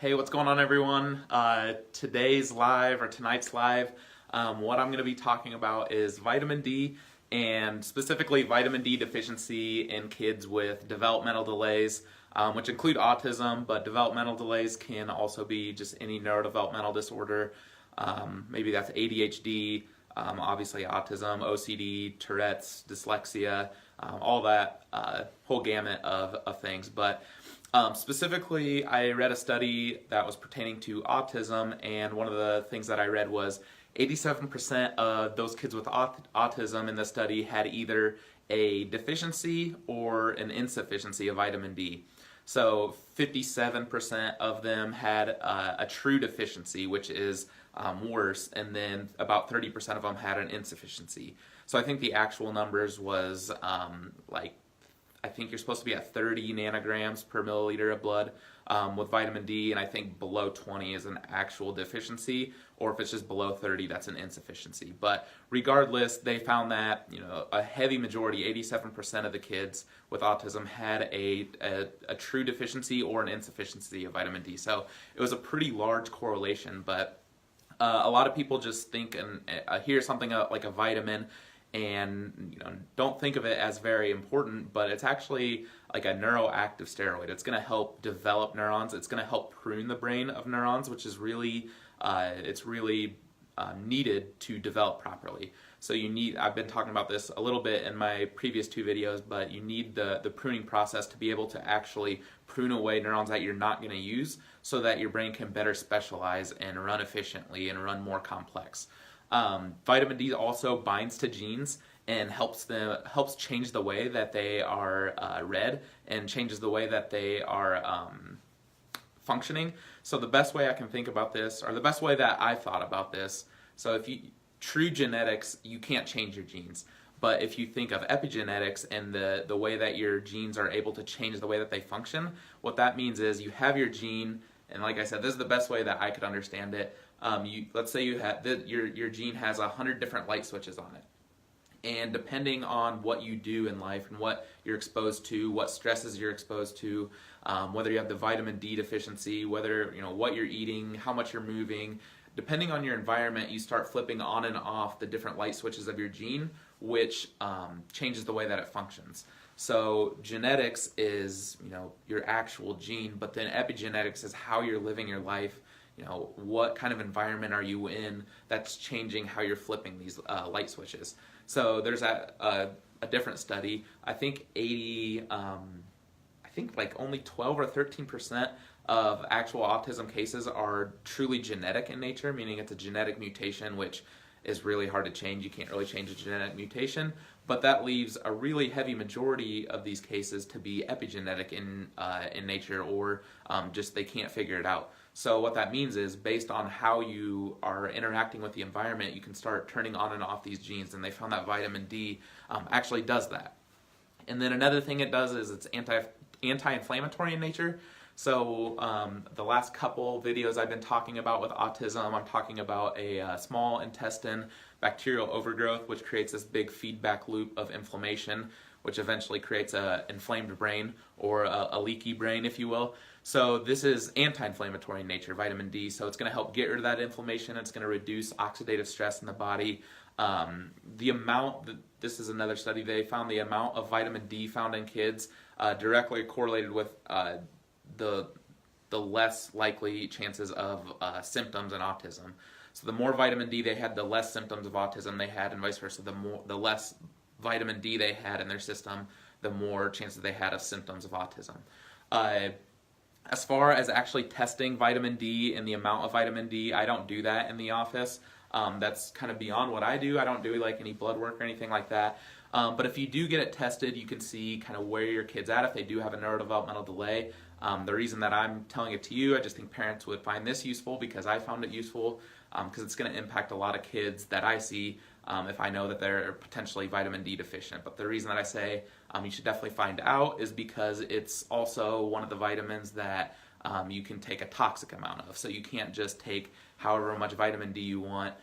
Hey, what's going on, everyone? Today's live, or tonight's live, what I'm going to be talking about is vitamin D, and specifically vitamin D deficiency in kids with developmental delays, which include autism, but developmental delays can also be just any neurodevelopmental disorder. Maybe that's ADHD, obviously autism, OCD, Tourette's, dyslexia, all that whole gamut of things. But specifically, I read a study that was pertaining to autism, and one of the things that I read was 87% of those kids with autism in the study had either a deficiency or an insufficiency of vitamin D. So 57% of them had a true deficiency, which is worse, and then about 30% of them had an insufficiency. So I think the actual numbers was I think you're supposed to be at 30 nanograms per milliliter of blood with vitamin D, and I think below 20 is an actual deficiency, or if it's just below 30, that's an insufficiency. But regardless, they found that a heavy majority, 87% of the kids with autism had a true deficiency or an insufficiency of vitamin D. So it was a pretty large correlation, but a lot of people just think and hear something like a vitamin and don't think of it as very important, but it's actually like a neuroactive steroid. It's going to help develop neurons. It's going to help prune the brain of neurons, which is really needed to develop properly. So I've been talking about this a little bit in my previous two videos, but you need the pruning process to be able to actually prune away neurons that you're not going to use so that your brain can better specialize and run efficiently and run more complex. Vitamin D also binds to genes and helps change the way that they are read and changes the way that they are functioning. So the best way I can think about this, or the best way that I thought about this, so true genetics, you can't change your genes. But if you think of epigenetics and the way that your genes are able to change the way that they function, what that means is you have your gene, and like I said, this is the best way that I could understand it. Let's say your gene has 100 different light switches on it. And depending on what you do in life and what you're exposed to, what stresses you're exposed to, whether you have the vitamin D deficiency, whether what you're eating, how much you're moving, depending on your environment, you start flipping on and off the different light switches of your gene, which changes the way that it functions. So genetics is your actual gene, but then epigenetics is how you're living your life. What kind of environment are you in that's changing how you're flipping these light switches. So there's a different study. I think only 12 or 13% of actual autism cases are truly genetic in nature, meaning it's a genetic mutation, which is really hard to change. You can't really change a genetic mutation, but that leaves a really heavy majority of these cases to be epigenetic in nature, or just they can't figure it out. So what that means is, based on how you are interacting with the environment, you can start turning on and off these genes, and they found that vitamin D actually does that. And then another thing it does is it's anti-inflammatory in nature. So the last couple videos I've been talking about with autism, I'm talking about a small intestine bacterial overgrowth, which creates this big feedback loop of inflammation, which eventually creates an inflamed brain, or a leaky brain, if you will. So this is anti-inflammatory in nature, vitamin D. So it's going to help get rid of that inflammation. It's going to reduce oxidative stress in the body. This is another study. They found the amount of vitamin D found in kids directly correlated with the less likely chances of symptoms in autism. So the more vitamin D they had, the less symptoms of autism they had, and vice versa. The less vitamin D they had in their system, the more chances they had of symptoms of autism. As far as actually testing vitamin D and the amount of vitamin D, I don't do that in the office. That's kind of beyond what I do. I don't do like any blood work or anything like that. But if you do get it tested, you can see kind of where your kid's at if they do have a neurodevelopmental delay. The reason that I'm telling it to you, I just think parents would find this useful because I found it useful, because it's going to impact a lot of kids that I see if I know that they're potentially vitamin D deficient. But the reason that I say you should definitely find out is because it's also one of the vitamins that you can take a toxic amount of. So you can't just take however much vitamin D you want.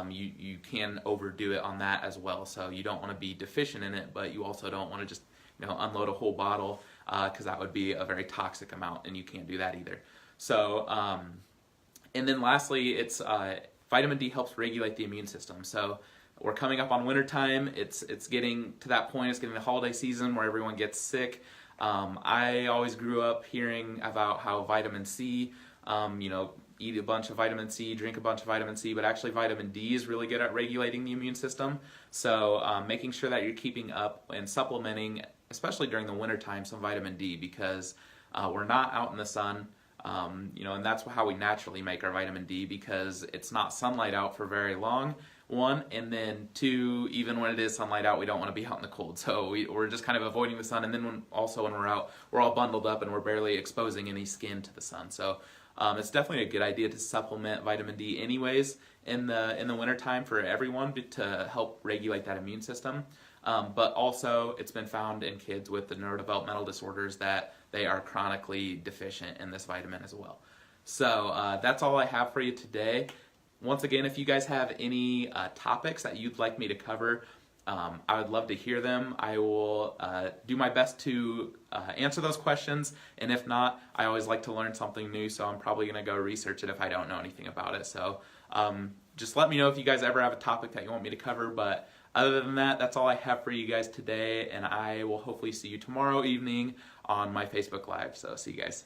You can overdo it on that as well. So you don't want to be deficient in it, but you also don't want to just unload a whole bottle. because that would be a very toxic amount, and you can't do that either. So, and then lastly, it's vitamin D helps regulate the immune system. So we're coming up on wintertime. It's getting to that point. It's getting the holiday season where everyone gets sick. I always grew up hearing about how vitamin C, eat a bunch of vitamin C, drink a bunch of vitamin C, but actually vitamin D is really good at regulating the immune system. So making sure that you're keeping up and supplementing, especially during the wintertime, some vitamin D, because we're not out in the sun. And that's how we naturally make our vitamin D, because it's not sunlight out for very long, one, and then two, even when it is sunlight out, we don't want to be out in the cold, so we're just kind of avoiding the sun. And then when we're out, we're all bundled up and we're barely exposing any skin to the sun. So it's definitely a good idea to supplement vitamin D anyways in the wintertime for everyone to help regulate that immune system. But also, it's been found in kids with the neurodevelopmental disorders that they are chronically deficient in this vitamin as well. So that's all I have for you today. Once again, if you guys have any topics that you'd like me to cover, I would love to hear them. I will do my best to answer those questions, and if not, I always like to learn something new, so I'm probably going to go research it if I don't know anything about it. So just let me know if you guys ever have a topic that you want me to cover, but other than that, that's all I have for you guys today, and I will hopefully see you tomorrow evening on my Facebook Live. So see you guys.